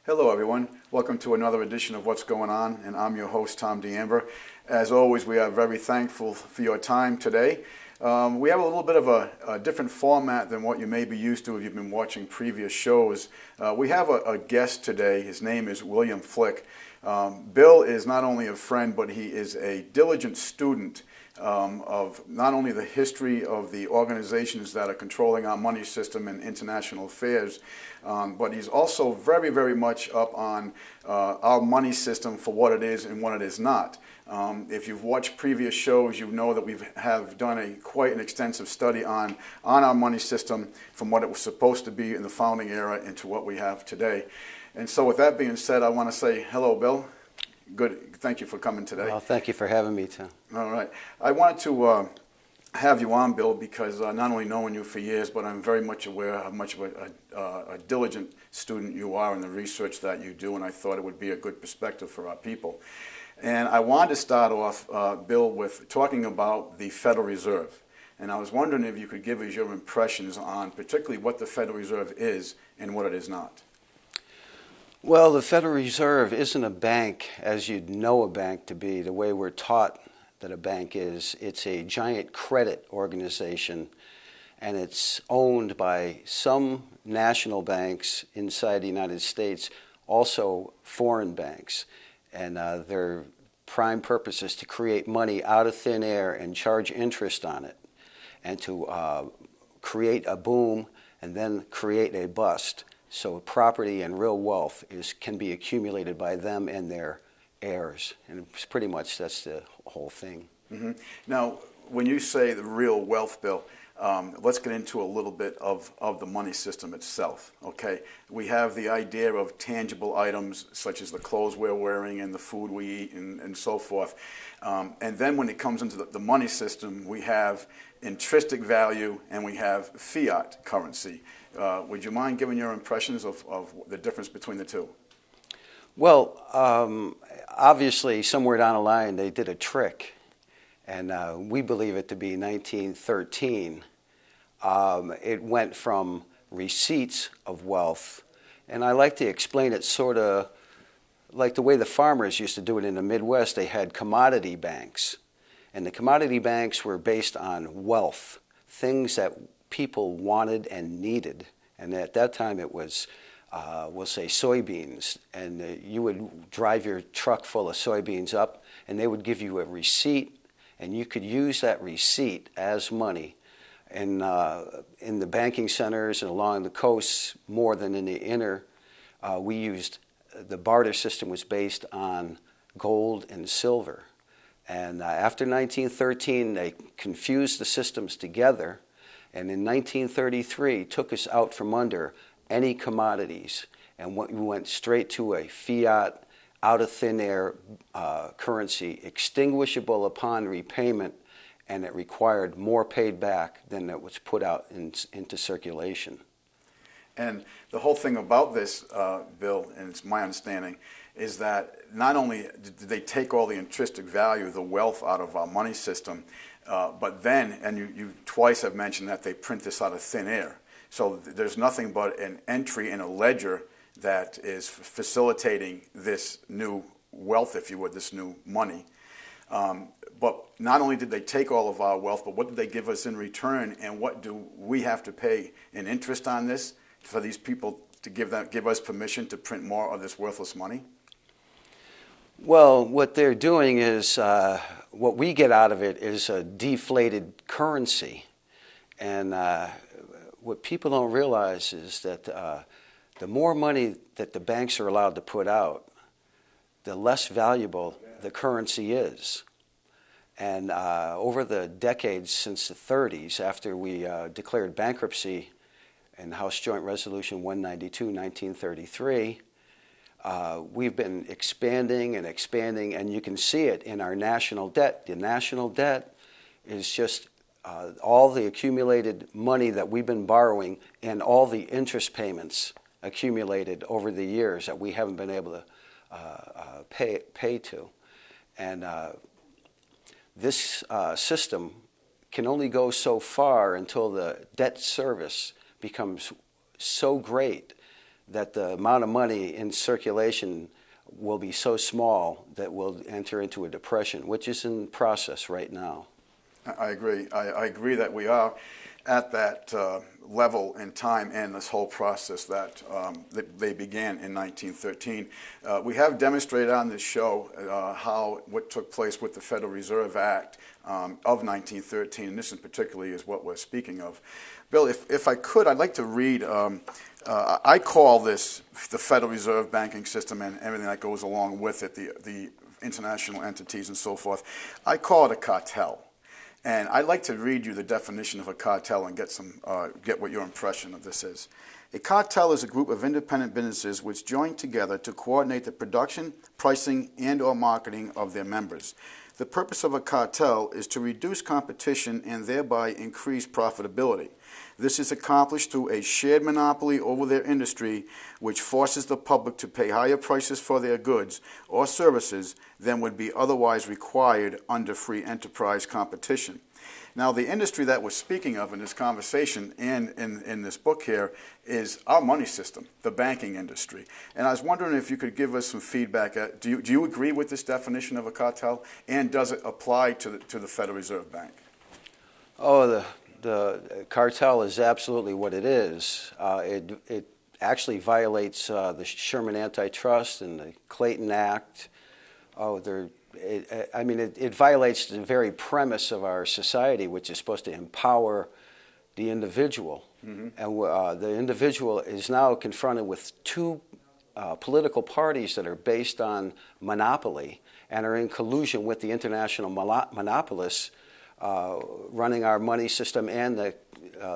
Hello, everyone. Welcome to another edition of What's Going On, and I'm your host, Tom D'Amber. As always, we are very thankful for your time today. We have a little bit of a different format than what you may be used to if you've been watching previous shows. We have a guest today. His name is William Flick. Bill is not only a friend, but he is a diligent student of not only the history of the organizations that are controlling our money system and international affairs, but he's also very, very much up on our money system for what it is and what it is not. If you've watched previous shows, you know that we have done quite an extensive study on our money system from what it was supposed to be in the founding era into what we have today. And so with that being said, I want to say hello, Bill. Good. Thank you for coming today. Well, thank you for having me, Tom. All right. I wanted to have you on, Bill, because not only knowing you for years, but I'm very much aware how much of a diligent student you are in the research that you do, and I thought it would be a good perspective for our people. And I wanted to start off, Bill, with talking about the Federal Reserve. And I was wondering if you could give us your impressions on particularly what the Federal Reserve is and what it is not. Well, the Federal Reserve isn't a bank as you'd know a bank to be, the way we're taught that a bank is. It's a giant credit organization, and it's owned by some national banks inside the United States, also foreign banks. And their prime purpose is to create money out of thin air and charge interest on it, and to create a boom and then create a bust. So property and real wealth can be accumulated by them and their heirs. And it's pretty much that's the whole thing. Mm-hmm. Now, when you say the real wealth, Bill, let's get into a little bit of the money system itself. Okay, we have the idea of tangible items such as the clothes we're wearing and the food we eat and so forth. And then when it comes into the money system, we have intrinsic value and we have fiat currency. Would you mind giving your impressions of the difference between the two? Well, obviously, somewhere down the line, they did a trick, and we believe it to be 1913. It went from receipts of wealth, and I like to explain it sort of like the way the farmers used to do it in the Midwest. They had commodity banks, and the commodity banks were based on wealth, things that people wanted and needed. And at that time it was, we'll say, soybeans. And you would drive your truck full of soybeans up, and they would give you a receipt, and you could use that receipt as money. And in the banking centers and along the coasts, more than in the inner, the barter system was based on gold and silver. And after 1913, they confused the systems together. And in 1933, took us out from under any commodities, and we went straight to a fiat, out of thin air currency, extinguishable upon repayment, and it required more paid back than it was put out into circulation. And the whole thing about this, Bill, and it's my understanding, is that not only did they take all the intrinsic value, the wealth out of our money system, but then, and you twice have mentioned that they print this out of thin air. So there's nothing but an entry in a ledger that is facilitating this new wealth, if you would, this new money. But not only did they take all of our wealth, but what did they give us in return, and what do we have to pay in interest on this for these people to give us permission to print more of this worthless money? Well, what they're doing is, what we get out of it is a deflated currency. And what people don't realize is that the more money that the banks are allowed to put out, the less valuable the currency is. And over the decades since the 30s, after we declared bankruptcy in House Joint Resolution 192, 1933, we've been expanding, and you can see it in our national debt. The national debt is just all the accumulated money that we've been borrowing and all the interest payments accumulated over the years that we haven't been able to pay to. And this system can only go so far until the debt service becomes so great that the amount of money in circulation will be so small that we'll enter into a depression, which is in process right now. I agree. I agree that we are at that level in time and this whole process that they began in 1913. We have demonstrated on this show what took place with the Federal Reserve Act of 1913, and this in particularly is what we're speaking of. Bill, if I could, I'd like to read, I call this the Federal Reserve banking system and everything that goes along with it, the international entities and so forth. I call it a cartel. And I'd like to read you the definition of a cartel and get what your impression of this is. A cartel is a group of independent businesses which join together to coordinate the production, pricing, and/or marketing of their members. The purpose of a cartel is to reduce competition and thereby increase profitability. This is accomplished through a shared monopoly over their industry, which forces the public to pay higher prices for their goods or services than would be otherwise required under free enterprise competition. Now, the industry that we're speaking of in this conversation and in this book here is our money system, the banking industry. And I was wondering if you could give us some feedback. Do you agree with this definition of a cartel, and does it apply to the Federal Reserve Bank? Oh, the cartel is absolutely what it is. It actually violates the Sherman Antitrust and the Clayton Act. It violates the very premise of our society, which is supposed to empower the individual. Mm-hmm. And the individual is now confronted with two political parties that are based on monopoly and are in collusion with the international monopolists running our money system and the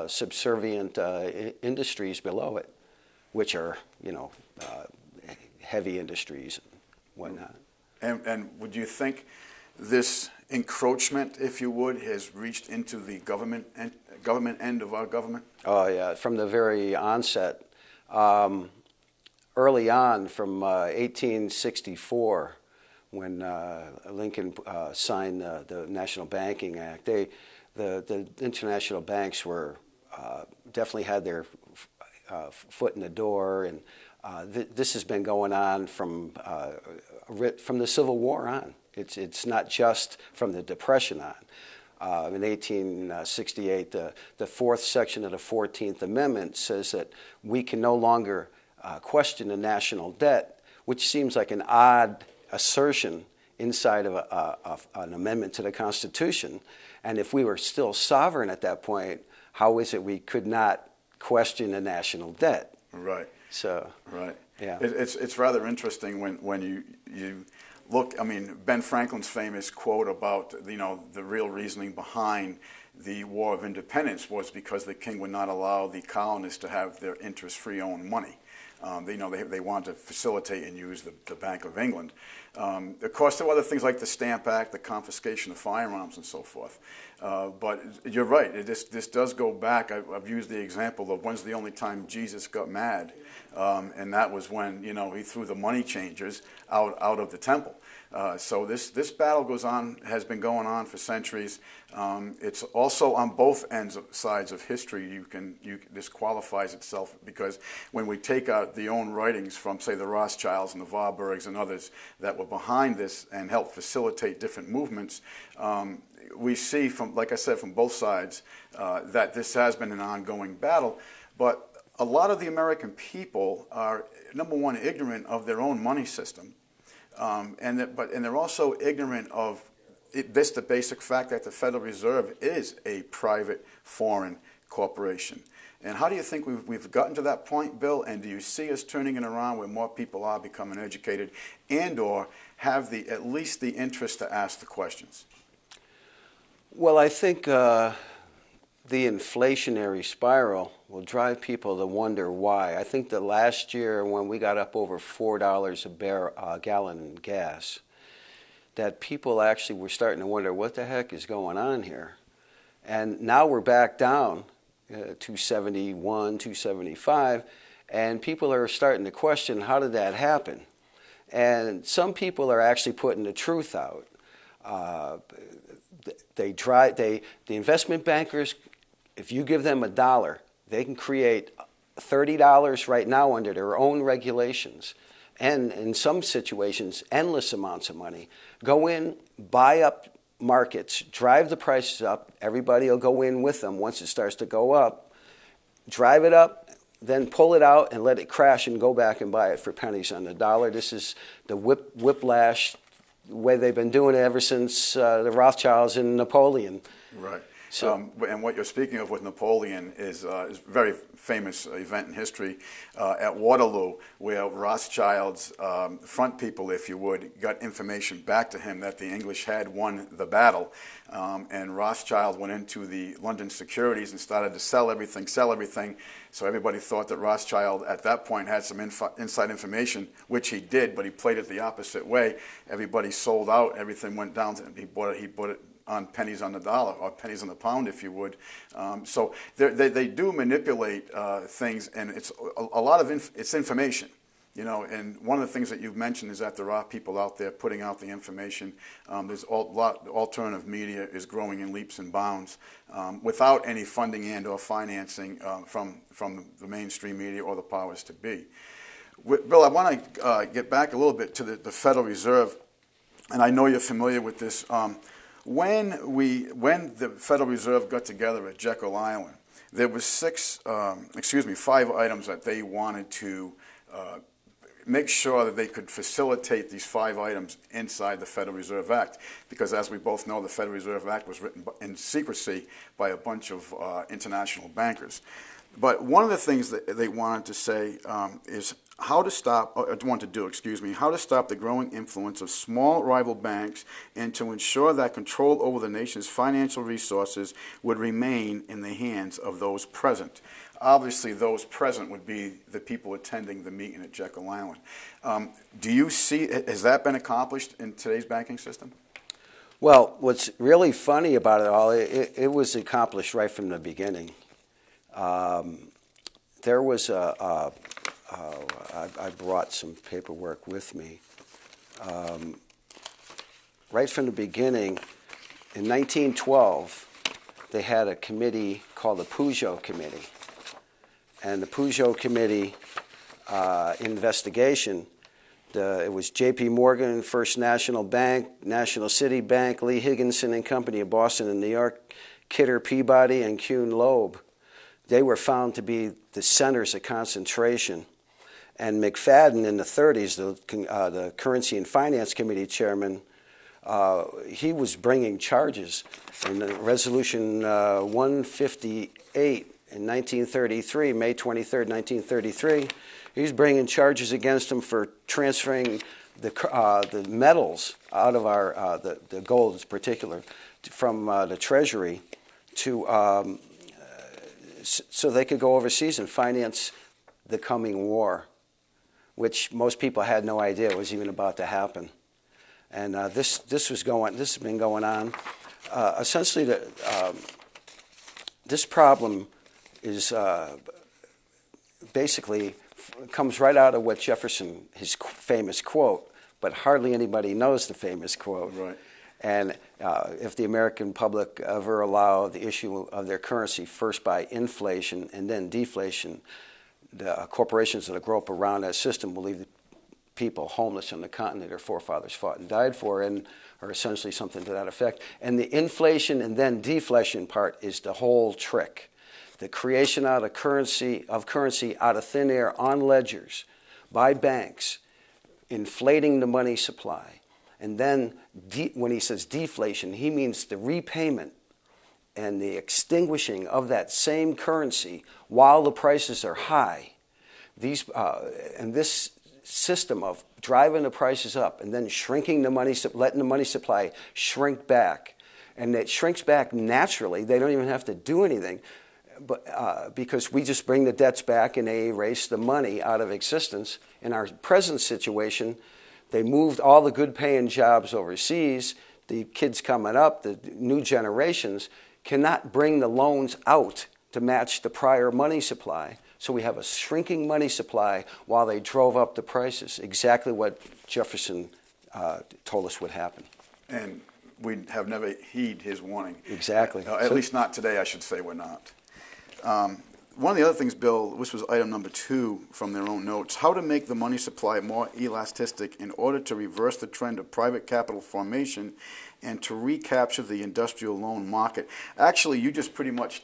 subservient industries below it, which are, heavy industries and whatnot. And would you think this encroachment, if you would, has reached into the government end of our government? Oh, yeah, from the very onset. Early on, from 1864, when Lincoln signed the National Banking Act, the international banks were definitely had their foot in the door, and this has been going on from the Civil War on. It's not just from the Depression on. In 1868, the fourth section of the 14th Amendment says that we can no longer question the national debt, which seems like an odd assertion inside of an amendment to the Constitution. And if we were still sovereign at that point, how is it we could not question the national debt? Right. So, right. Yeah. It's rather interesting when you look. I mean, Ben Franklin's famous quote about the real reasoning behind the War of Independence was because the king would not allow the colonists to have their interest-free owned money. They wanted to facilitate and use the Bank of England. Of course, there were other things like the Stamp Act, the confiscation of firearms, and so forth. But you're right. This does go back. I've used the example of when's the only time Jesus got mad, and that was when he threw the money changers out of the temple. So this battle has been going on for centuries. It's also on both sides of history. This qualifies itself because when we take out the own writings from, say, the Rothschilds and the Warburgs and others that were behind this and helped facilitate different movements, we see from both sides that this has been an ongoing battle. But a lot of the American people are, number one, ignorant of their own money system. And they're also ignorant of the basic fact that the Federal Reserve is a private foreign corporation. And how do you think we've gotten to that point, Bill? And do you see us turning it around where more people are becoming educated and/or have at least the interest to ask the questions? Well, I think the inflationary spiral will drive people to wonder why. I think that last year when we got up over $4 a gallon in gas, that people actually were starting to wonder what the heck is going on here. And now we're back down to $2.71, $2.75, and people are starting to question how did that happen. And some people are actually putting the truth out. The investment bankers, if you give them $1, they can create $30 right now under their own regulations, and in some situations, endless amounts of money. Go in, buy up markets, drive the prices up. Everybody will go in with them once it starts to go up. Drive it up, then pull it out and let it crash and go back and buy it for pennies on the dollar. This is the whiplash way they've been doing it ever since the Rothschilds and Napoleon. Right. So, and what you're speaking of with Napoleon is a very famous event in history at Waterloo, where Rothschild's front people, if you would, got information back to him that the English had won the battle. And Rothschild went into the London securities and started to sell everything. So everybody thought that Rothschild at that point had some inside information, which he did, but he played it the opposite way. Everybody sold out. Everything went down. He bought it on pennies on the dollar, or pennies on the pound, if you would. So they do manipulate things, and it's a lot of it's information, you know. And one of the things that you've mentioned is that there are people out there putting out the information. There's alternative media is growing in leaps and bounds without any funding and or financing from the mainstream media or the powers to be. Bill, I want to get back a little bit to the Federal Reserve, and I know you're familiar with this. When the Federal Reserve got together at Jekyll Island, there was 5 items that they wanted to make sure that they could facilitate these 5 items inside the Federal Reserve Act, because as we both know, the Federal Reserve Act was written in secrecy by a bunch of international bankers. But one of the things that they wanted to say is how to stop the growing influence of small rival banks, and to ensure that control over the nation's financial resources would remain in the hands of those present. Obviously, those present would be the people attending the meeting at Jekyll Island. Do you see, has that been accomplished in today's banking system? well, what's really funny about it all, it was accomplished right from the beginning. There was I brought some paperwork with me. Right from the beginning, in 1912, they had a committee called the Peugeot Committee. And the Peugeot Committee investigation, it was J.P. Morgan, First National Bank, National City Bank, Lee Higginson and Company of Boston and New York, Kidder, Peabody, and Kuhn Loeb. They were found to be the centers of concentration. And McFadden in the 30s, the Currency and Finance Committee chairman, he was bringing charges. In Resolution 158 in 1933, May 23rd, 1933, he was bringing charges against him for transferring the metals out of the gold in particular, from the Treasury to so they could go overseas and finance the coming war, which most people had no idea was even about to happen. And this has been going on. Essentially, this problem is basically comes right out of what Jefferson, his famous quote, but hardly anybody knows the famous quote. Right. And if the American public ever allow the issue of their currency first by inflation and then deflation, the corporations that grow up around that system will leave the people homeless on the continent their forefathers fought and died for, and are essentially something to that effect. And the inflation and then deflation part is the whole trick. The creation out of currency out of thin air on ledgers by banks, inflating the money supply. And then when he says deflation, he means the repayment and the extinguishing of that same currency while the prices are high. And this system of driving the prices up and then shrinking the money, letting the money supply shrink back, and it shrinks back naturally. They don't even have to do anything, but because we just bring the debts back and they erase the money out of existence. In our present situation, they moved all the good-paying jobs overseas. The kids coming up, the new generations, cannot bring the loans out to match the prior money supply. So we have a shrinking money supply while they drove up the prices. Exactly what Jefferson told us would happen. And we have never heed his warning. Exactly. At least not today, I should say we're not. One of the other things, Bill, this was item number 2 from their own notes, how to make the money supply more elastic in order to reverse the trend of private capital formation and to recapture the industrial loan market. Actually, you just pretty much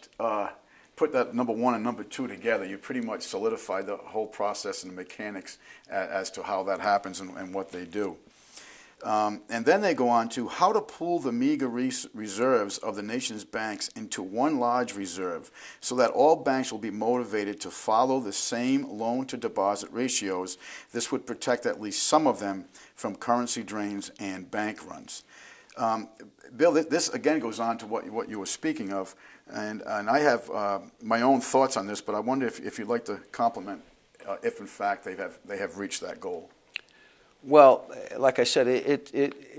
put that number 1 and number 2 together. You pretty much solidified the whole process and the mechanics as to how that happens and what they do. And then they go on to how to pool the meager reserves of the nation's banks into one large reserve so that all banks will be motivated to follow the same loan-to-deposit ratios. This would protect at least some of them from currency drains and bank runs. Bill, this again goes on to what you were speaking of, and I have my own thoughts on this, but I wonder if you'd like to comment if in fact they have reached that goal. Well, like I said,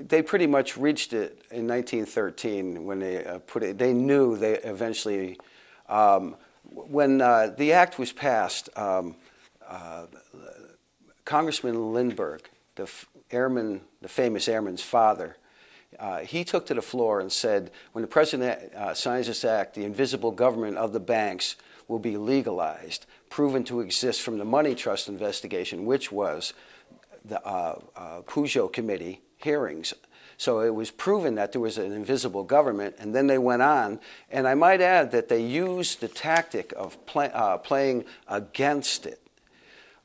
they pretty much reached it in 1913 when they put it. They knew they eventually, when the act was passed, Congressman Lindbergh, the famous airman's father, he took to the floor and said, when the president signs this act, the invisible government of the banks will be legalized, proven to exist from the money trust investigation, which was the Peugeot committee hearings. So it was proven that there was an invisible government, and then they went on. And I might add that they used the tactic of playing against it,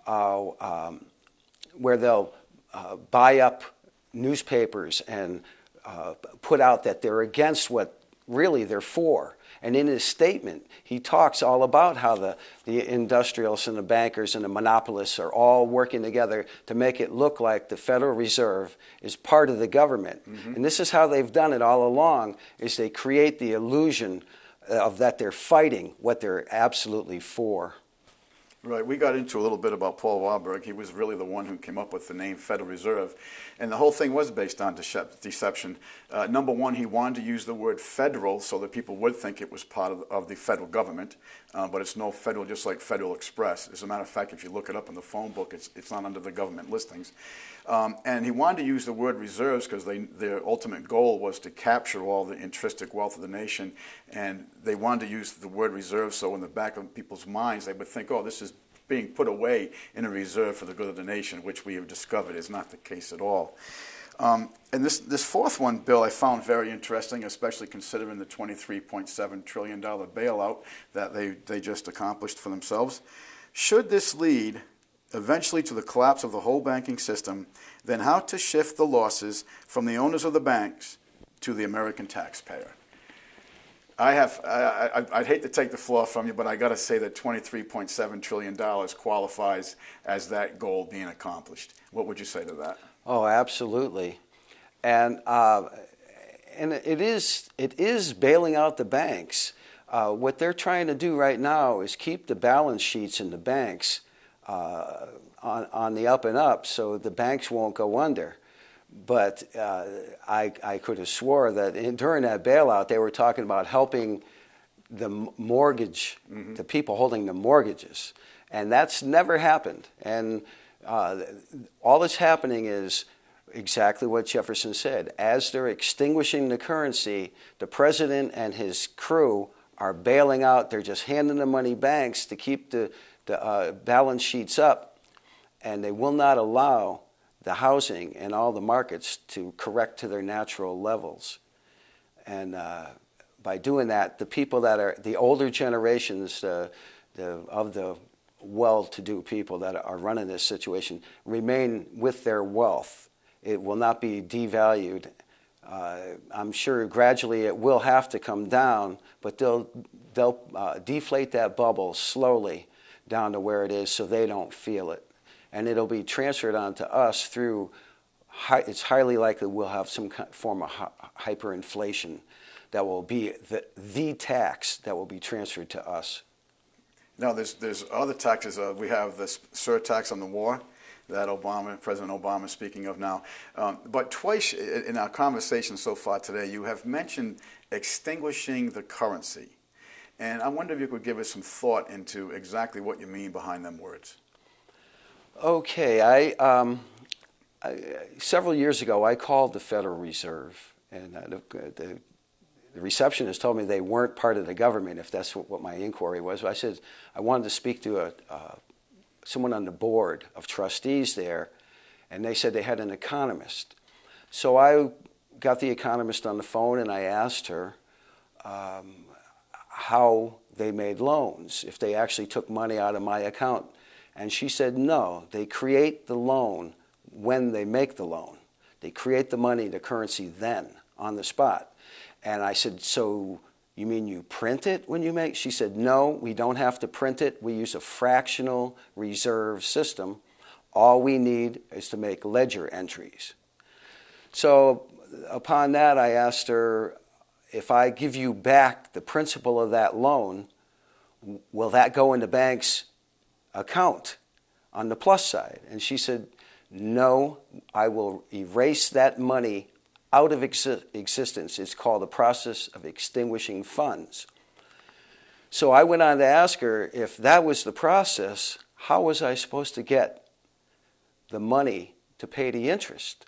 where they'll buy up newspapers and put out that they're against what really they're for. And in his statement, he talks all about how the industrialists and the bankers and the monopolists are all working together to make it look like the Federal Reserve is part of the government. Mm-hmm. And this is how they've done it all along, is they create the illusion of that they're fighting what they're absolutely for. Right. We got into a little bit about Paul Warburg. He was really the one who came up with the name Federal Reserve. And the whole thing was based on deception. Number one, he wanted to use the word federal so that people would think it was part of the federal government. But it's no federal, just like Federal Express. As a matter of fact, if you look it up in the phone book, it's not under the government listings. And he wanted to use the word reserves because their ultimate goal was to capture all the intrinsic wealth of the nation. And they wanted to use the word reserve so in the back of people's minds they would think, oh, this is being put away in a reserve for the good of the nation, which we have discovered is not the case at all. And this fourth one, Bill, I found very interesting, especially considering the $23.7 trillion bailout that they just accomplished for themselves. Should this lead eventually to the collapse of the whole banking system, then how to shift the losses from the owners of the banks to the American taxpayer? I'd hate to take the floor from you, but I got to say that $23.7 trillion qualifies as that goal being accomplished. What would you say to that? Oh, absolutely, and it is bailing out the banks. What they're trying to do right now is keep the balance sheets in the banks on the up and up, so the banks won't go under. But I could have swore that during that bailout, they were talking about helping the mortgage, mm-hmm. the people holding the mortgages. And that's never happened. And all that's happening is exactly what Jefferson said. As they're extinguishing the currency, the president and his crew are bailing out. They're just handing the money banks to keep the balance sheets up. And they will not allow the housing and all the markets to correct to their natural levels. And by doing that, the people that are the older generations of the well-to-do people that are running this situation remain with their wealth. It will not be devalued. I'm sure gradually it will have to come down, but they'll deflate that bubble slowly down to where it is so they don't feel it. And it'll be transferred on to us through, it's highly likely we'll have some form of hyperinflation that will be the tax that will be transferred to us. Now, there's other taxes. We have this surtax on the war that President Obama is speaking of now. But twice in our conversation so far today, you have mentioned extinguishing the currency. And I wonder if you could give us some thought into exactly what you mean behind them words. Okay, several years ago, I called the Federal Reserve, and the receptionist told me they weren't part of the government, if that's what my inquiry was. I said I wanted to speak to someone on the board of trustees there, and they said they had an economist. So I got the economist on the phone, and I asked her how they made loans, if they actually took money out of my account. And she said, no, they create the loan when they make the loan. They create the money, the currency then, on the spot. And I said, so you mean you print it when you make? She said, no, we don't have to print it. We use a fractional reserve system. All we need is to make ledger entries. So upon that, I asked her, if I give you back the principal of that loan, will that go in the bank's account on the plus side? And she said, no, I will erase that money out of existence. It's called the process of extinguishing funds. So I went on to ask her, if that was the process, how was I supposed to get the money to pay the interest?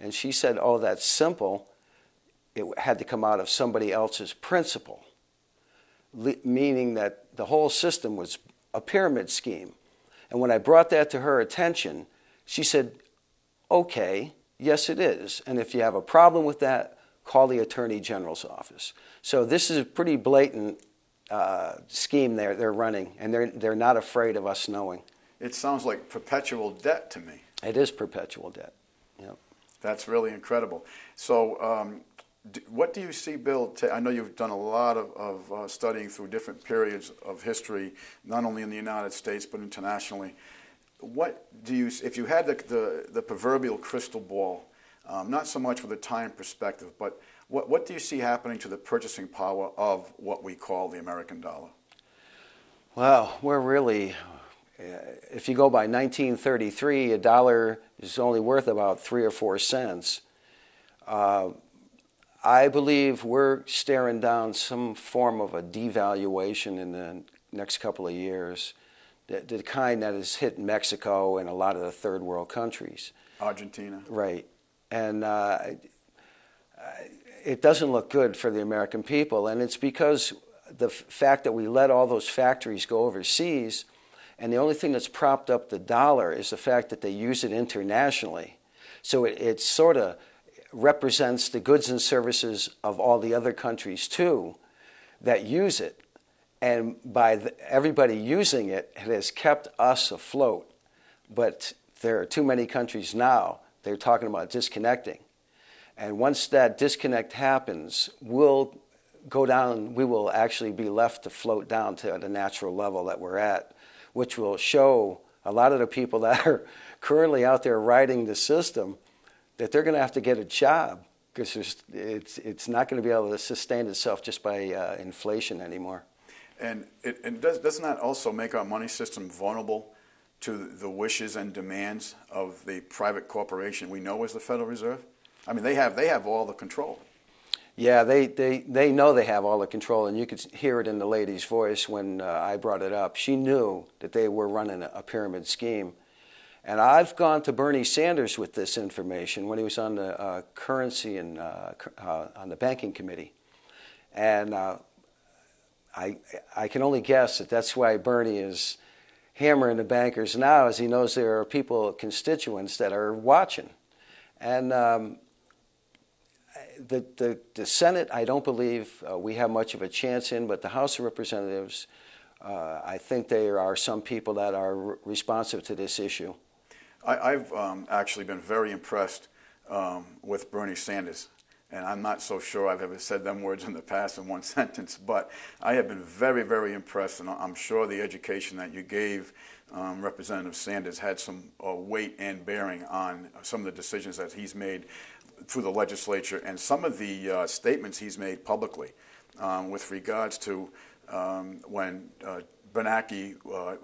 And she said, oh, that's simple. It had to come out of somebody else's principal, meaning that the whole system was a pyramid scheme. And when I brought that to her attention, she said, okay, yes, it is. And if you have a problem with that, call the Attorney General's office. So this is a pretty blatant scheme they're running, and they're not afraid of us knowing. It sounds like perpetual debt to me. It is perpetual debt. Yep. That's really incredible. So what do you see, Bill? I know you've done a lot of studying through different periods of history, not only in the United States but internationally. What do you, if you had the proverbial crystal ball, not so much with a time perspective, but what do you see happening to the purchasing power of what we call the American dollar? Well, we're really, if you go by 1933, a dollar is only worth about 3 or 4 cents. I believe we're staring down some form of a devaluation in the next couple of years, the kind that has hit Mexico and a lot of the third world countries. Argentina. Right. And it doesn't look good for the American people, and it's because the fact that we let all those factories go overseas, and the only thing that's propped up the dollar is the fact that they use it internationally. So it sort of represents the goods and services of all the other countries too that use it. And by everybody using it, it has kept us afloat. But there are too many countries now, they're talking about disconnecting. And once that disconnect happens, we'll go down, we will actually be left to float down to the natural level that we're at, which will show a lot of the people that are currently out there riding the system that they're going to have to get a job, because it's not going to be able to sustain itself just by inflation anymore. And doesn't that also make our money system vulnerable to the wishes and demands of the private corporation we know as the Federal Reserve? I mean, they have all the control. Yeah, they know they have all the control, and you could hear it in the lady's voice when I brought it up. She knew that they were running a pyramid scheme. And I've gone to Bernie Sanders with this information when he was on the currency and on the banking committee. And I can only guess that that's why Bernie is hammering the bankers now, as he knows there are people, constituents, that are watching. And the Senate, I don't believe we have much of a chance in, but the House of Representatives, I think there are some people that are responsive to this issue. I've actually been very impressed with Bernie Sanders. And I'm not so sure I've ever said them words in the past in one sentence, but I have been very, very impressed, and I'm sure the education that you gave Representative Sanders had some weight and bearing on some of the decisions that he's made through the legislature and some of the statements he's made publicly with regards to when Bernanke,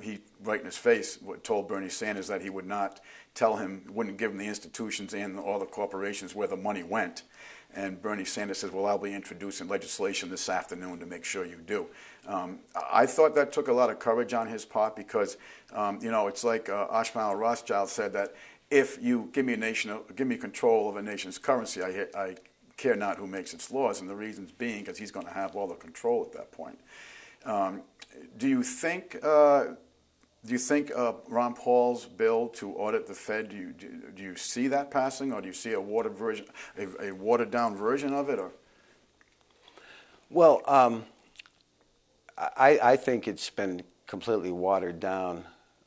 he right in his face, told Bernie Sanders that he would not tell him, wouldn't give him the institutions and all the corporations where the money went. And Bernie Sanders says, well, I'll be introducing legislation this afternoon to make sure you do. I thought that took a lot of courage on his part because, it's like Ashmal Rothschild said that if you give me control of a nation's currency, I care not who makes its laws, and the reasons being because he's going to have all the control at that point. Do you think Ron Paul's bill to audit the Fed? Do you see that passing, or do you see a watered down version of it? Or Well, I think it's been completely watered down.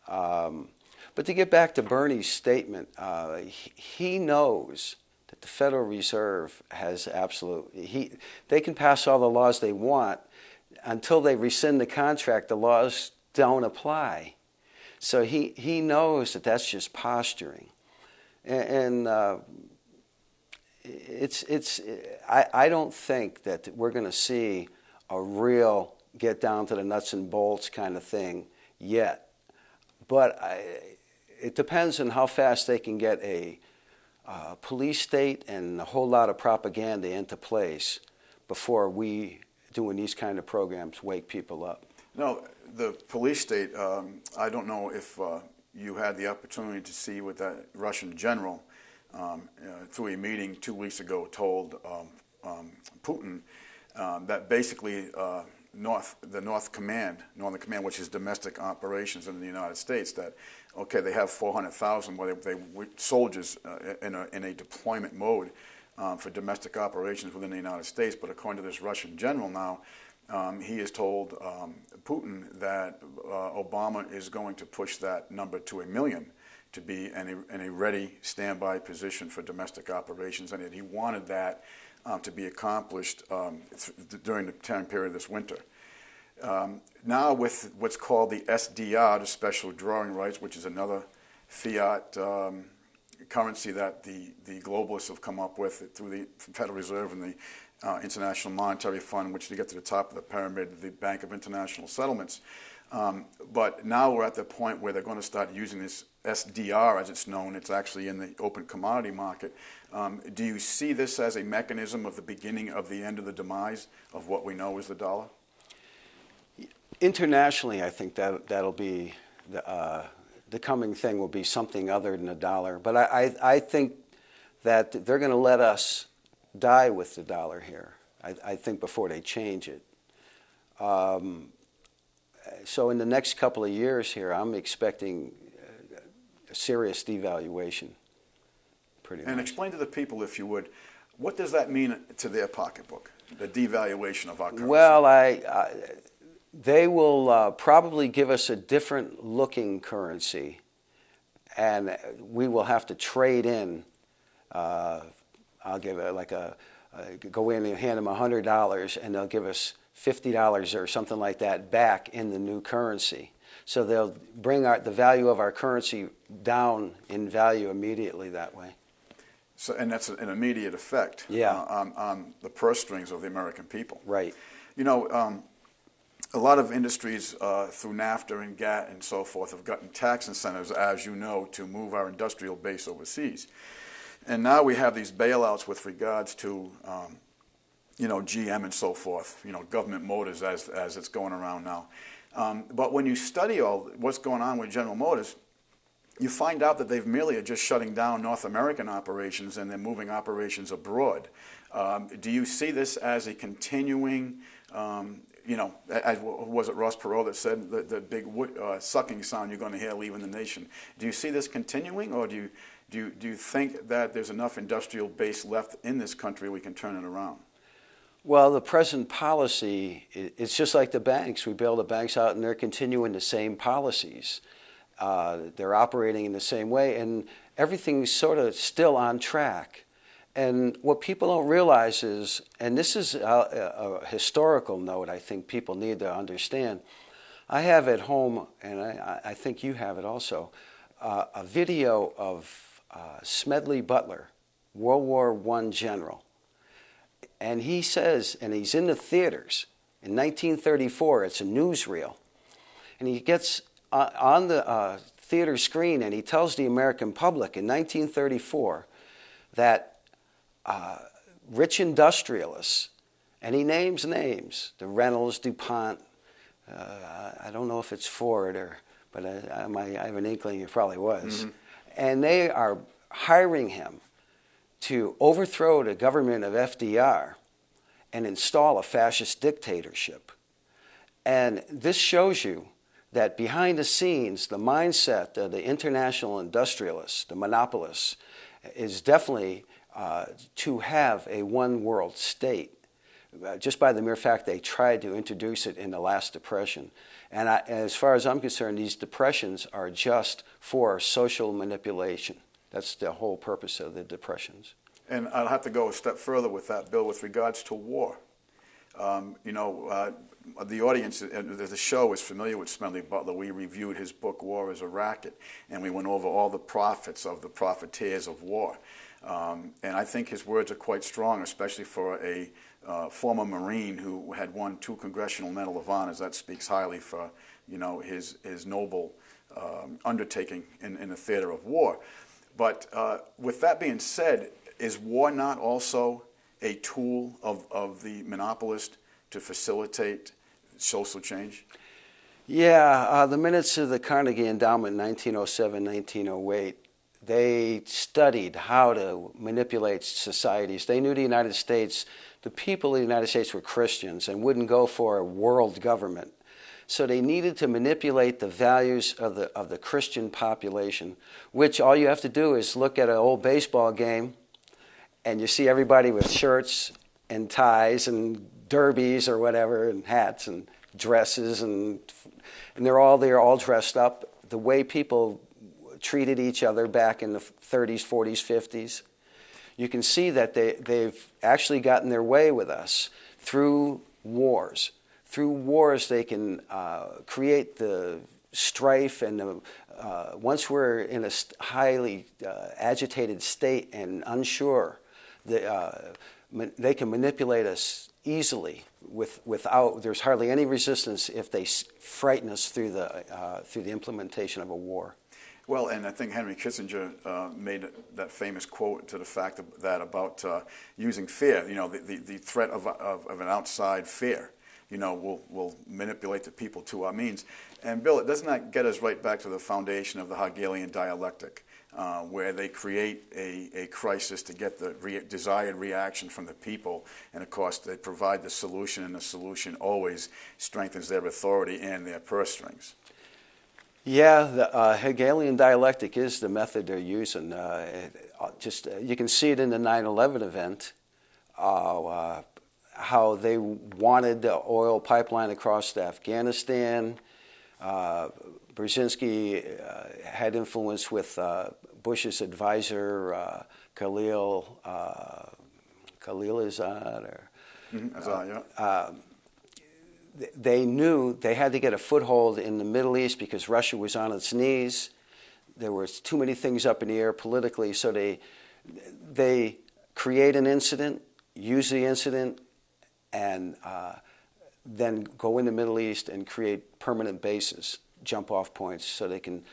But to get back to Bernie's statement, he knows that the Federal Reserve has they can pass all the laws they want. Until they rescind the contract, the laws don't apply. So he knows that that's just posturing. And I don't think that we're going to see a real get down to the nuts and bolts kind of thing yet. But it depends on how fast they can get a police state and a whole lot of propaganda into place before we, doing these kind of programs, wake people up. No, the police state, I don't know if you had the opportunity to see what that Russian general, through a meeting 2 weeks ago, told Putin that basically the Northern Command, which is domestic operations in the United States, that okay, they have 400,000 soldiers in a deployment mode for domestic operations within the United States, but according to this Russian general now, he has told Putin that Obama is going to push that number to 1 million to be in a ready standby position for domestic operations, and that he wanted that to be accomplished during the time period this winter. Now with what's called the SDR, the Special Drawing Rights, which is another fiat currency that the globalists have come up with through the Federal Reserve and the International Monetary Fund, which to get to the top of the pyramid, the Bank of International Settlements. But now we're at the point where they're going to start using this SDR, as it's known. It's actually in the open commodity market. Do you see this as a mechanism of the beginning of the end of the demise of what we know as the dollar? Internationally, I think that'll be the coming thing will be something other than a dollar. But I think that they're going to let us die with the dollar here, I think, before they change it. So in the next couple of years here, I'm expecting a serious devaluation, pretty much. And explain to the people, if you would, what does that mean to their pocketbook, the devaluation of our currency? Well, they will probably give us a different looking currency, and we will have to trade in. I'll give it go in and hand them $100, and they'll give us $50 or something like that back in the new currency. So they'll bring the value of our currency down in value immediately that way. So, and that's an immediate effect on the purse strings of the American people. Right. You know, a lot of industries through NAFTA and GATT and so forth have gotten tax incentives, as you know, to move our industrial base overseas. And now we have these bailouts with regards to, GM and so forth, government motors as it's going around now. But when you study all what's going on with General Motors, you find out that they've merely are just shutting down North American operations and they're moving operations abroad. Do you see this as a continuing, was it Ross Perot that said the big sucking sound you're going to hear leaving the nation? Do you see this continuing, or do you think that there's enough industrial base left in this country we can turn it around? Well, the present policy, it's just like the banks. We bail the banks out, and they're continuing the same policies. They're operating in the same way, and everything's sort of still on track. And what people don't realize is, and this is a historical note I think people need to understand. I have at home, and I think you have it also, a video of Smedley Butler, World War I general. And he says, and he's in the theaters in 1934, it's a newsreel. And he gets on the theater screen and he tells the American public in 1934 that rich industrialists, and he names names, the Reynolds, DuPont, I don't know if it's Ford, but I have an inkling it probably was. Mm-hmm. And they are hiring him to overthrow the government of FDR and install a fascist dictatorship. And this shows you that behind the scenes, the mindset of the international industrialists, the monopolists, is definitely to have a one world state, just by the mere fact they tried to introduce it in the last depression. And as far as I'm concerned, these depressions are just for social manipulation. That's the whole purpose of the depressions. And I'll have to go a step further with that, Bill, with regards to war. The audience, the show is familiar with Smedley Butler. We reviewed his book, War is a Racket, and we went over all the profits of the profiteers of war. And I think his words are quite strong, especially for a former Marine who had won 2 Congressional Medal of Honors. That speaks highly for, his noble undertaking in the theater of war. But with that being said, is war not also a tool of the monopolist to facilitate social change? Yeah, the minutes of the Carnegie Endowment in 1907, 1908, they studied how to manipulate societies. They knew the United States, the people of the United States were Christians and wouldn't go for a world government. So they needed to manipulate the values of the Christian population, which all you have to do is look at an old baseball game and you see everybody with shirts and ties and derbies or whatever, and hats and dresses, and they're all dressed up the way people treated each other back in the 30s, 40s, 50s. You can see that they've actually gotten their way with us through wars. Through wars, they can create the strife, and once we're in a highly agitated state and unsure, they can manipulate us easily without there's hardly any resistance if they frighten us through the implementation of a war. Well, and I think Henry Kissinger made that famous quote to the fact that about using fear. The threat of an outside fear. Will manipulate the people to our means. And Bill, doesn't that get us right back to the foundation of the Hegelian dialectic, where they create a crisis to get the desired reaction from the people, and of course they provide the solution, and the solution always strengthens their authority and their purse strings. Yeah, the Hegelian dialectic is the method they're using. You can see it in the 9/11 event, how they wanted the oil pipeline across to Afghanistan. Brzezinski had influence with Bush's advisor, Khalil Azad. They knew they had to get a foothold in the Middle East because Russia was on its knees. There was too many things up in the air politically, so they create an incident, use the incident, and then go in the Middle East and create permanent bases, jump-off points, so they can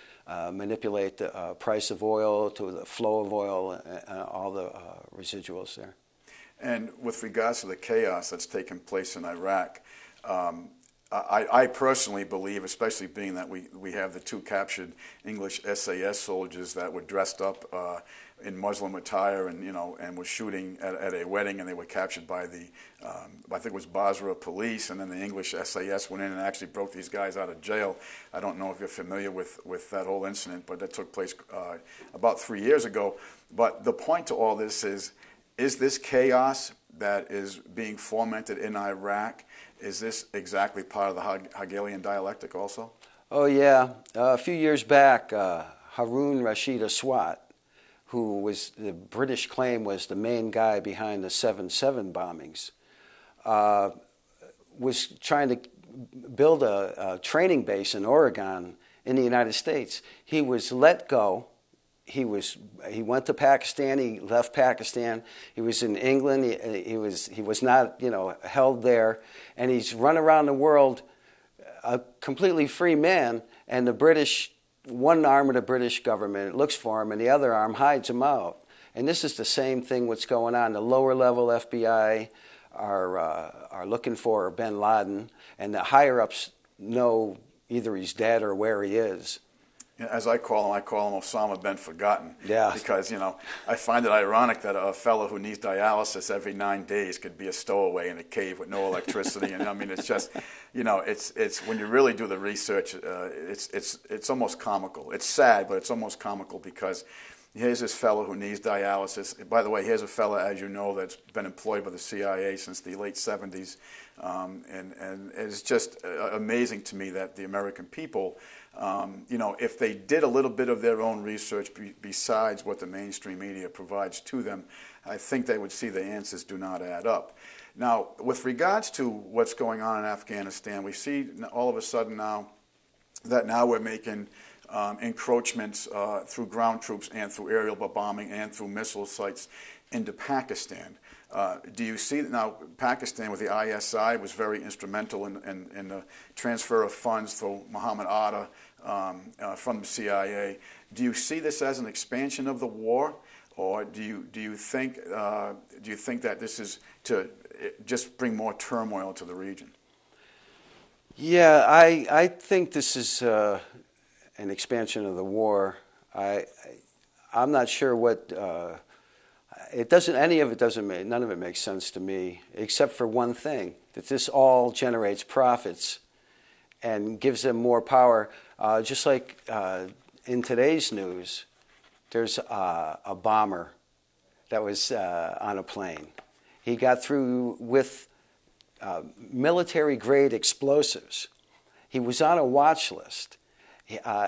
manipulate the price of oil to the flow of oil and all the residuals there. And with regards to the chaos that's taken place in Iraq, I personally believe, especially being that we have the 2 captured English SAS soldiers that were dressed up in Muslim attire and were shooting at a wedding, and they were captured by the I think it was Basra police, and then the English SAS went in and actually broke these guys out of jail. I don't know if you're familiar with that whole incident, but that took place about 3 years ago. But the point to all this is this chaos that is being fomented in Iraq, is this exactly part of the Hegelian dialectic also? Oh, yeah. A few years back, Harun Rashid Aswat, who was the British claim was the main guy behind the 7/7 bombings, was trying to build a training base in Oregon in the United States. He was let go. He went to Pakistan. He left Pakistan. He was in England. He was not held there, and he's run around the world, a completely free man. And the British, one arm of the British government looks for him, and the other arm hides him out. And this is the same thing. What's going on? The lower level FBI are looking for bin Laden, and the higher ups know either he's dead or where he is. As I call him Osama Ben Forgotten. Yeah. Because, I find it ironic that a fellow who needs dialysis every 9 days could be a stowaway in a cave with no electricity. And I mean, it's just, it's when you really do the research, it's almost comical. It's sad, but it's almost comical because here's this fellow who needs dialysis. By the way, here's a fellow, as you know, that's been employed by the CIA since the late 70s. And it's just amazing to me that the American people, if they did a little bit of their own research besides what the mainstream media provides to them, I think they would see the answers do not add up. Now, with regards to what's going on in Afghanistan, we see all of a sudden now we're making encroachments through ground troops and through aerial bombing and through missile sites into Pakistan. Do you see that now Pakistan with the ISI was very instrumental in the transfer of funds through Muhammad Atta from the CIA? Do you see this as an expansion of the war, or do you think that this is to just bring more turmoil to the region? Yeah, I think this is an expansion of the war. I'm not sure what none of it makes sense to me, except for one thing, that this all generates profits and gives them more power. Just like in today's news, there's a bomber that was on a plane. He got through with military-grade explosives. He was on a watch list.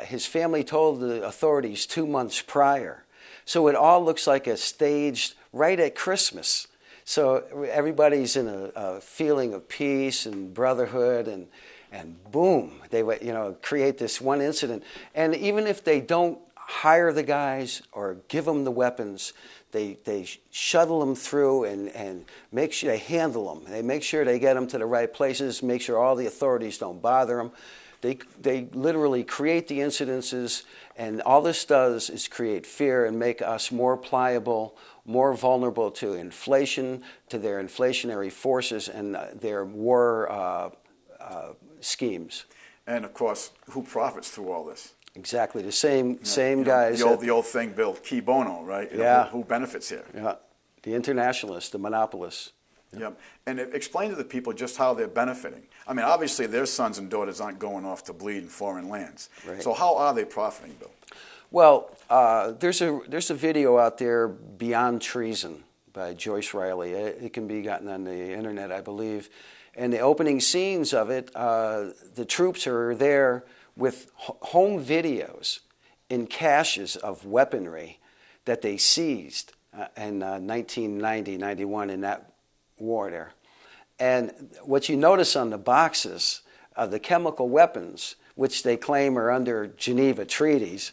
His family told the authorities 2 months prior. So it all looks like a staged right at Christmas. So everybody's in a feeling of peace and brotherhood, and boom, they create this one incident. And even if they don't hire the guys or give them the weapons, they shuttle them through and make sure they handle them. They make sure they get them to the right places, make sure all the authorities don't bother them. They literally create the incidences, and all this does is create fear and make us more pliable, more vulnerable to inflation, to their inflationary forces and their war schemes. And of course, who profits through all this? Exactly, the same guys. The old thing, Bill, Key Bono, right? Who benefits here? Yeah, the internationalists, the monopolists. Yep. And explain to the people just how they're benefiting. I mean, obviously their sons and daughters aren't going off to bleed in foreign lands. Right. So how are they profiting, Bill? Well, there's a video out there, Beyond Treason, by Joyce Riley. It can be gotten on the internet, I believe. And the opening scenes of it, the troops are there with home videos in caches of weaponry that they seized in 1990, 91 in that war there. And what you notice on the boxes of the chemical weapons, which they claim are under Geneva treaties,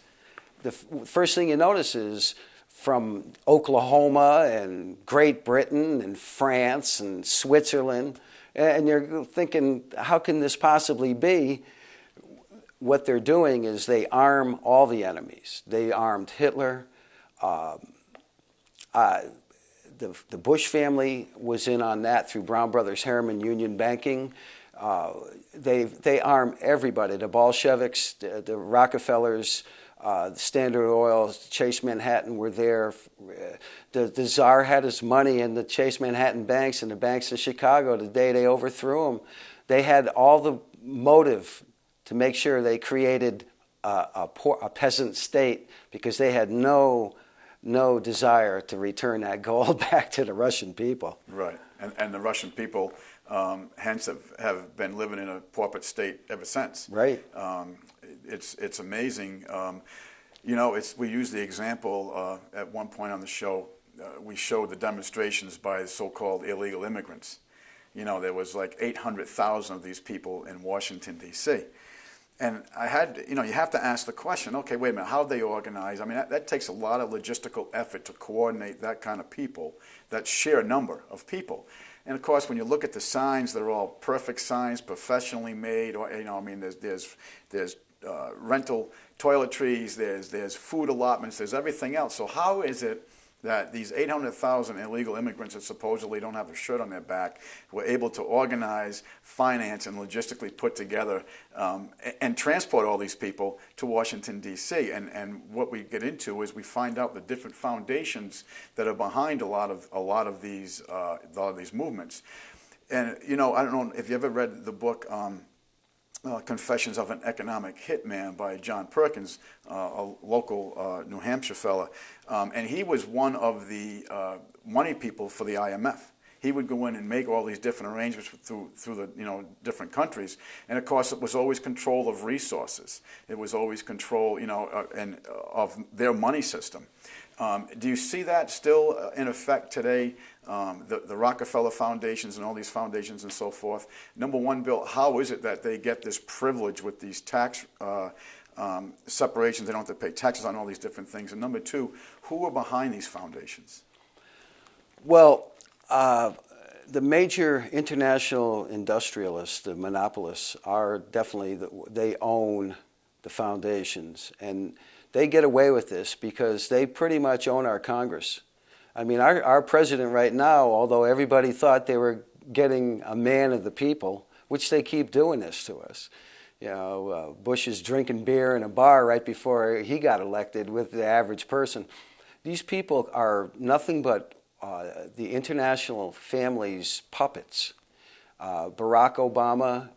the first thing you notice is from Oklahoma and Great Britain and France and Switzerland. And you're thinking, how can this possibly be? What they're doing is they arm all the enemies. They armed Hitler. The Bush family was in on that through Brown Brothers Harriman Union Banking. They arm everybody. The Bolsheviks, the Rockefellers, the Standard Oil, Chase Manhattan were there. The Tsar had his money in the Chase Manhattan banks and the banks in Chicago the day they overthrew him. They had all the motive to make sure they created a peasant state because they had no desire to return that gold back to the Russian people. Right, and the Russian people hence have been living in a puppet state ever since. Right. It's amazing. We use the example at one point on the show. We showed the demonstrations by the so-called illegal immigrants. There was like 800,000 of these people in Washington, D.C. And I had, you have to ask the question, okay, wait a minute, how do they organize? I mean, that takes a lot of logistical effort to coordinate that kind of people, that sheer number of people. And of course, when you look at the signs, they're all perfect signs, professionally made. Or, there's rental toiletries, there's food allotments, there's everything else. So how is it that these 800,000 illegal immigrants that supposedly don't have a shirt on their back were able to organize, finance, and logistically put together and transport all these people to Washington, D.C. And what we get into is we find out the different foundations that are behind a lot of these movements. And, you know, I don't know if you ever read the book Confessions of an Economic Hitman by John Perkins, a local New Hampshire fella. And he was one of the money people for the IMF. He would go in and make all these different arrangements through the different countries, and of course it was always control of resources. It was always control of their money system. Do you see that still in effect today? The Rockefeller foundations and all these foundations and so forth. Number one, Bill, how is it that they get this privilege with these tax separations? They don't have to pay taxes on all these different things. And number two, who are behind these foundations? Well, the major international industrialists, the monopolists, are definitely, they own the foundations. And they get away with this because they pretty much own our Congress. I mean, our president right now, although everybody thought they were getting a man of the people, which they keep doing this to us. You know, Bush is drinking beer in a bar right before he got elected with the average person. These people are nothing but the international family's puppets. Barack Obama,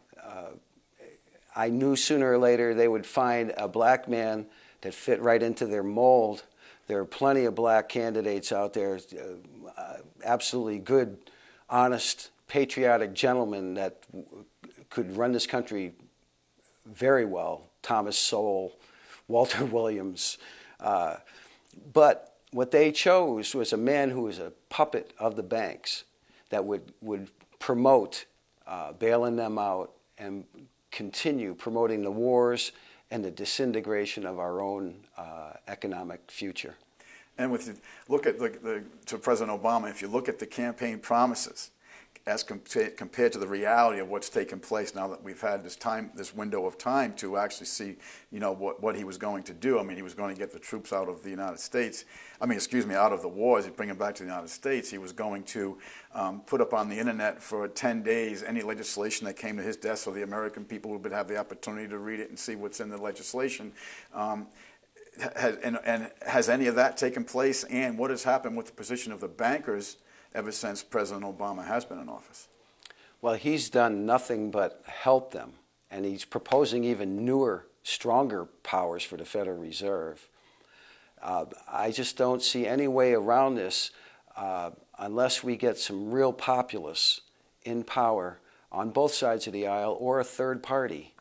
I knew sooner or later they would find a black man that fit right into their mold. There are plenty of black candidates out there, absolutely good, honest, patriotic gentlemen that could run this country very well. Thomas Sowell, Walter Williams. But what they chose was a man who was a puppet of the banks that would promote bailing them out and continue promoting the wars and the disintegration of our own economic future. And look at to President Obama, if you look at the campaign promises as compared to the reality of what's taken place now that we've had this window of time to actually see, what he was going to do. I mean, he was going to get the troops out of the United States. Out of the wars. He'd bring them back to the United States. He was going to put up on the internet for 10 days any legislation that came to his desk, so the American people would have the opportunity to read it and see what's in the legislation. Has any of that taken place? And what has happened with the position of the bankers ever since President Obama has been in office? Well, he's done nothing but help them, and he's proposing even newer, stronger powers for the Federal Reserve. I just don't see any way around this unless we get some real populists in power on both sides of the aisle or a third party.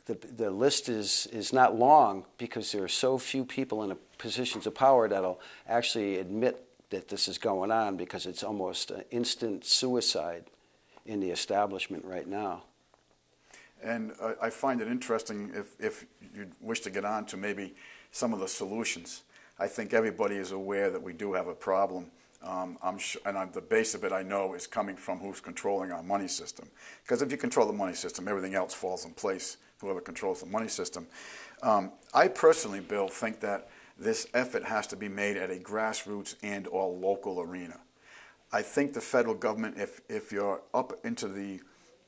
The list is not long because there are so few people in positions of power that'll actually admit that this is going on, because it's almost an instant suicide in the establishment right now. And I find it interesting if you wish to get on to maybe some of the solutions. I think everybody is aware that we do have a problem. I'm sure, and the base of it I know is coming from who's controlling our money system. Because if you control the money system, everything else falls in place, whoever controls the money system. I personally, Bill, think that this effort has to be made at a grassroots and or local arena. I think the federal government, if you're up into the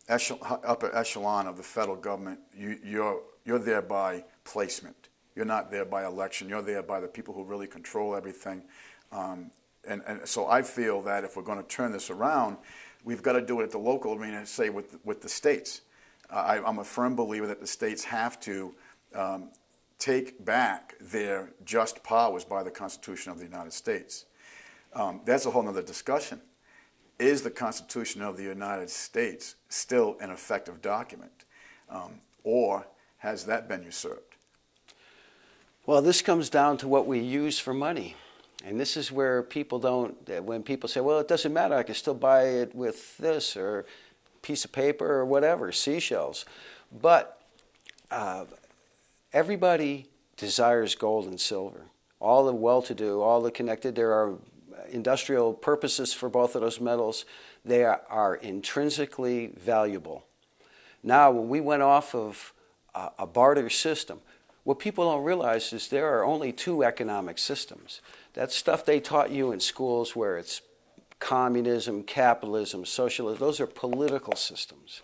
upper echelon of the federal government, you're there by placement. You're not there by election. You're there by the people who really control everything. And so I feel that if we're going to turn this around, we've got to do it at the local arena, say with the states. I'm a firm believer that the states have to take back their just powers by the Constitution of the United States. That's a whole other discussion. Is the Constitution of the United States still an effective document, or has that been usurped? Well, this comes down to what we use for money. And this is where people when people say, well, it doesn't matter, I can still buy it with this or piece of paper or whatever, seashells. But everybody desires gold and silver. All the well-to-do, all the connected, there are industrial purposes for both of those metals. They are intrinsically valuable. Now, when we went off of a barter system, what people don't realize is there are only two economic systems. That stuff they taught you in schools where it's communism, capitalism, socialism, those are political systems.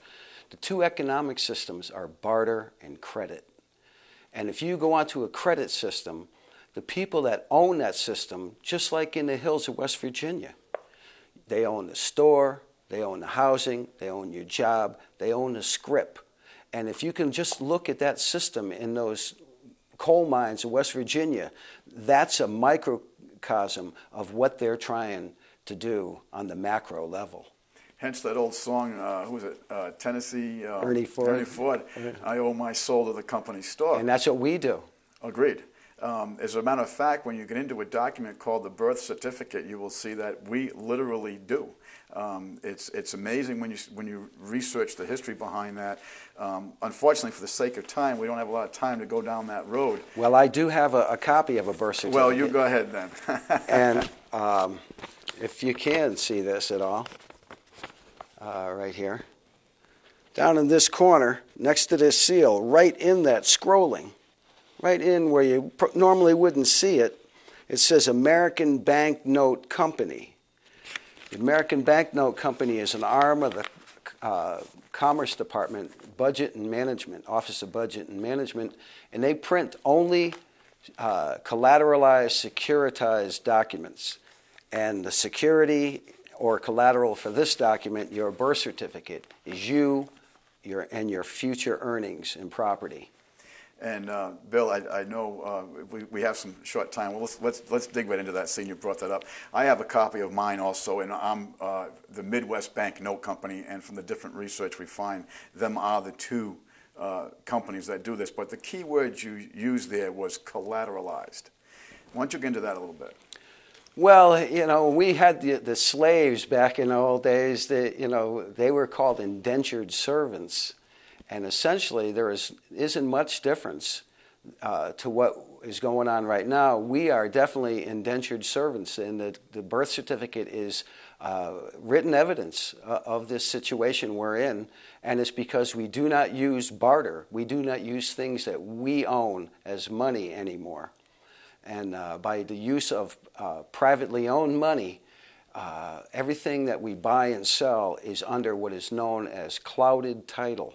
The two economic systems are barter and credit. And if you go onto a credit system, the people that own that system, just like in the hills of West Virginia, they own the store, they own the housing, they own your job, they own the scrip. And if you can just look at that system in those coal mines in West Virginia, that's a microcosm of what they're trying to do on the macro level. Hence that old song, who was it? Tennessee? Ernie Ford. Ernie Ford. I owe my soul to the company store. And that's what we do. Agreed. As a matter of fact, when you get into a document called the birth certificate, you will see that we literally do. It's amazing when you research the history behind that. Unfortunately, for the sake of time, we don't have a lot of time to go down that road. Well, I do have a copy of a birth certificate. Well, you go ahead then. And if you can see this at all, right here, down in this corner, next to this seal, right in that scrolling, right in where you normally wouldn't see it, it says American Banknote Company. The American Banknote Company is an arm of the Commerce Department, Budget and Management, Office of Budget and Management, and they print only collateralized, securitized documents. And the security or collateral for this document, your birth certificate, is you and your future earnings and property. And Bill, I know we have some short time. Well, let's dig right into that. Seeing you brought that up, I have a copy of mine also, and I'm the Midwest Bank Note Company. And from the different research we find, them are the two companies that do this. But the key word you used there was collateralized. Why don't you get into that a little bit? Well, we had the slaves back in the old days. They were called indentured servants. And essentially, there isn't much difference to what is going on right now. We are definitely indentured servants, and the birth certificate is written evidence of this situation we're in, and it's because we do not use barter. We do not use things that we own as money anymore. And by the use of privately owned money, everything that we buy and sell is under what is known as clouded title.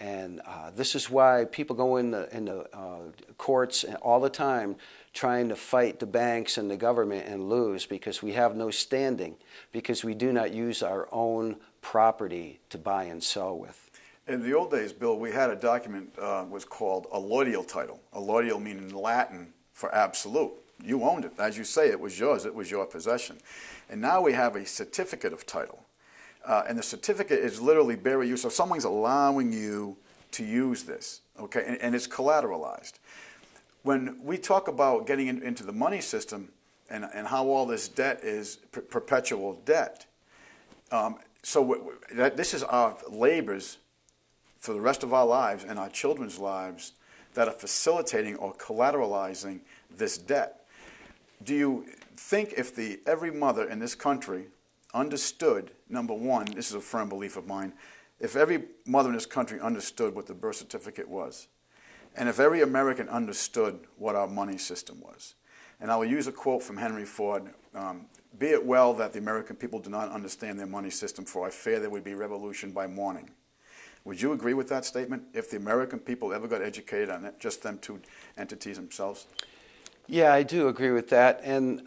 And this is why people go in the courts all the time trying to fight the banks and the government and lose, because we have no standing, because we do not use our own property to buy and sell with. In the old days, Bill, we had a document was called a laudial title. A laudial meaning in Latin for absolute. You owned it. As you say, it was yours. It was your possession. And now we have a certificate of title. And the certificate is literally bearer use. So someone's allowing you to use this, okay? And it's collateralized. When we talk about getting into the money system and how all this debt is perpetual debt, this is our labors for the rest of our lives and our children's lives that are facilitating or collateralizing this debt. Do you think if every mother in this country understood, number one, this is a firm belief of mine, if every mother in this country understood what the birth certificate was, and if every American understood what our money system was, and I will use a quote from Henry Ford, be it well that the American people do not understand their money system, for I fear there would be revolution by morning. Would you agree with that statement, if the American people ever got educated on it, just them two entities themselves? Yeah, I do agree with that. And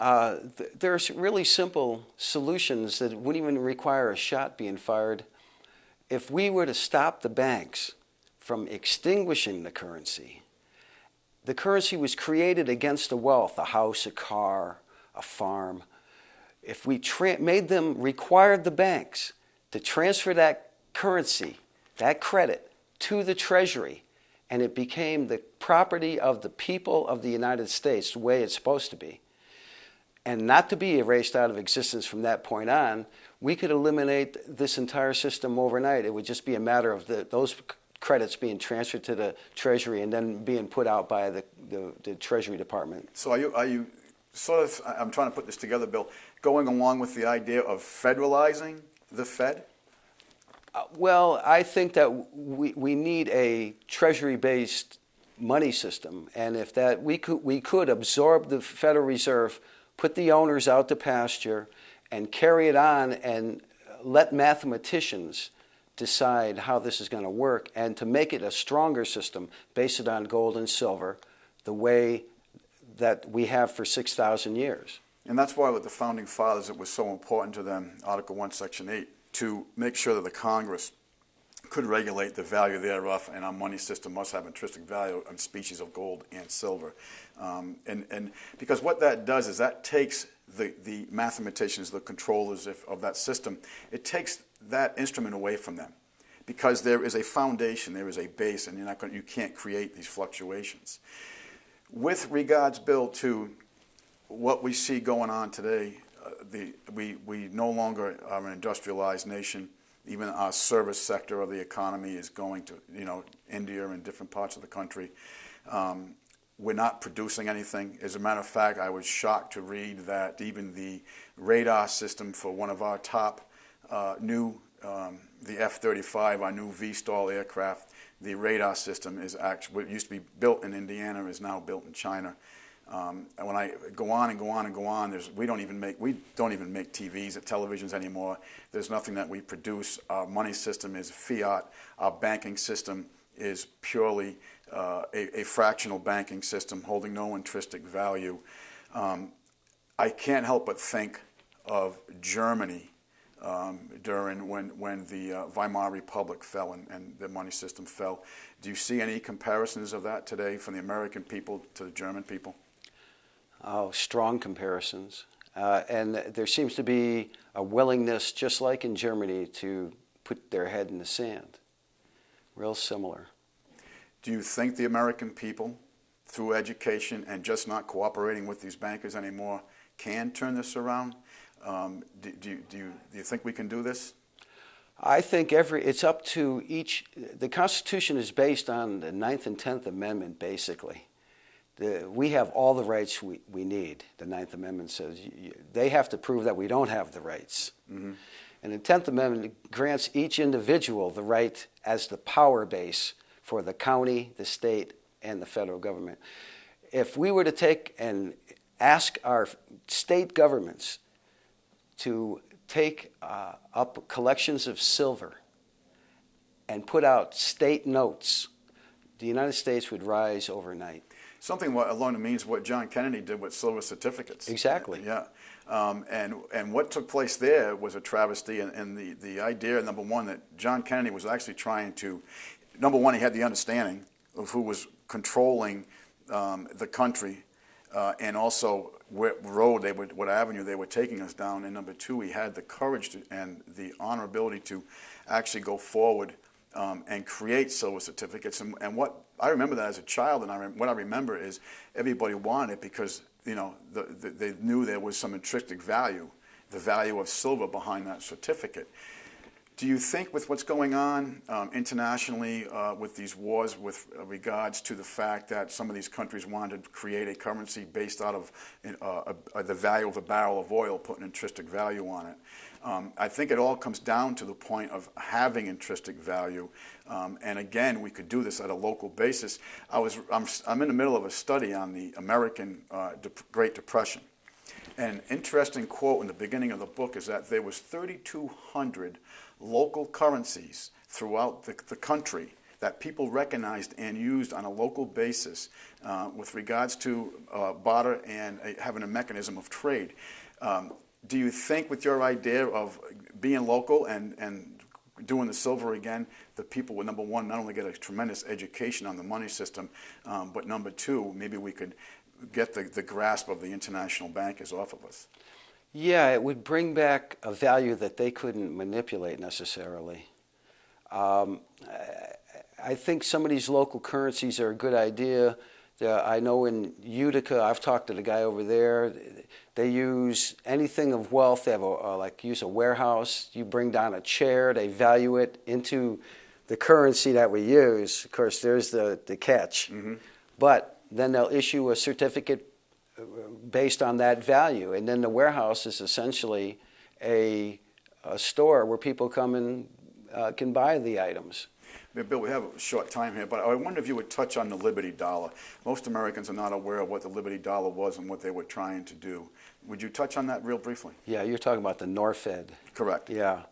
there's really simple solutions that wouldn't even require a shot being fired. If we were to stop the banks from extinguishing the currency was created against the wealth, a house, a car, a farm. If we required the banks to transfer that currency, that credit, to the Treasury, and it became the property of the people of the United States, the way it's supposed to be, and not to be erased out of existence from that point on, we could eliminate this entire system overnight. It would just be a matter of those credits being transferred to the Treasury and then being put out by the Treasury Department. So are you sort of, I'm trying to put this together, Bill, going along with the idea of federalizing the Fed? Well, I think that we need a Treasury-based money system, and if that we could absorb the Federal Reserve, put the owners out to pasture, and carry it on, and let mathematicians decide how this is going to work, and to make it a stronger system based on gold and silver, the way that we have for 6,000 years. And that's why with the Founding Fathers it was so important to them, Article 1, Section 8, to make sure that the Congress could regulate the value thereof, and our money system must have intrinsic value on species of gold and silver. And because what that does is that takes the mathematicians, the controllers of that system, it takes that instrument away from them, because there is a foundation, there is a base, and you can't create these fluctuations. With regards, Bill, to what we see going on today, we no longer are an industrialized nation. Even our service sector of the economy is going to, India and different parts of the country. We're not producing anything. As a matter of fact, I was shocked to read that even the radar system for one of our top the F-35, our new V-STOL aircraft, the radar system is actually, what used to be built in Indiana is now built in China. And when I go on and go on and go on, we don't even make TVs at televisions anymore. There's nothing that we produce. Our money system is fiat. Our banking system is purely a fractional banking system holding no intrinsic value. I can't help but think of Germany during when the Weimar Republic fell and the money system fell. Do you see any comparisons of that today from the American people to the German people? Oh, strong comparisons. And there seems to be a willingness, just like in Germany, to put their head in the sand. Real similar. Do you think the American people, through education and just not cooperating with these bankers anymore, can turn this around? Do you think we can do this? I think it's up to each. The Constitution is based on the 9th and 10th Amendment, basically. We have all the rights we need. The 9th Amendment says they have to prove that we don't have the rights. Mm-hmm. And the 10th Amendment grants each individual the right as the power base for the county, the state, and the federal government. If we were to take and ask our state governments to take up collections of silver and put out state notes, the United States would rise overnight. Something along the means of what John Kennedy did with silver certificates. Exactly. Yeah. And what took place there was a travesty, and the idea, number one, that John Kennedy was actually trying to, number one, he had the understanding of who was controlling the country, and also what avenue they were taking us down, and number two, he had the courage and the honorability to actually go forward and create silver certificates. And what I remember that as a child, and what I remember is everybody wanted it because they knew there was some intrinsic value, the value of silver behind that certificate. Do you think with what's going on internationally with these wars with regards to the fact that some of these countries wanted to create a currency based out of the value of a barrel of oil, putting intrinsic value on it? I think it all comes down to the point of having intrinsic value. And again, we could do this at a local basis. I'm in the middle of a study on the American Great Depression. An interesting quote in the beginning of the book is that there was 3,200 local currencies throughout the country that people recognized and used on a local basis with regards to barter and having a mechanism of trade. Do you think with your idea of being local and doing the silver again, the people would, number one, not only get a tremendous education on the money system, but number two, maybe we could get the grasp of the international bankers off of us? Yeah, it would bring back a value that they couldn't manipulate necessarily. I think some of these local currencies are a good idea. I know in Utica, I've talked to the guy over there. They use anything of wealth. They have use a warehouse. You bring down a chair. They value it into the currency that we use. Of course, there's the catch. Mm-hmm. But then they'll issue a certificate based on that value, and then the warehouse is essentially a store where people come and can buy the items. Bill, we have a short time here, but I wonder if you would touch on the Liberty Dollar. Most Americans are not aware of what the Liberty Dollar was and what they were trying to do. Would you touch on that real briefly? Yeah, you're talking about the NorFed. Correct. Yeah.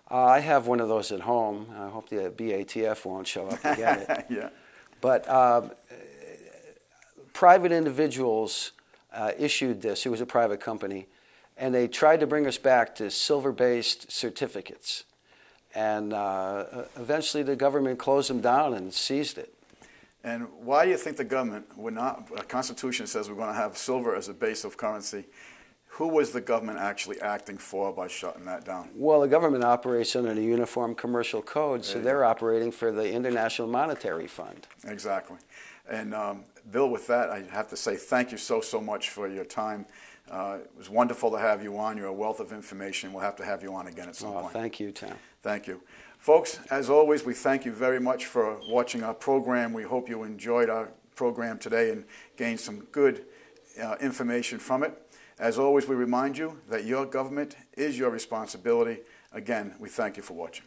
I have one of those at home. I hope the BATF won't show up and get it. Yeah. But private individuals issued this. It was a private company. And they tried to bring us back to silver-based certificates. And eventually the government closed them down and seized it. And why do you think the government would not, a constitution says we're going to have silver as a base of currency. Who was the government actually acting for by shutting that down? Well, the government operates under the Uniform Commercial Code, so they're operating for the International Monetary Fund. Exactly. And Bill, with that, I have to say thank you so much for your time. It was wonderful to have you on. You're a wealth of information. We'll have to have you on again at some point. Thank you, Tom. Thank you. Folks, as always, we thank you very much for watching our program. We hope you enjoyed our program today and gained some good information from it. As always, we remind you that your government is your responsibility. Again, we thank you for watching.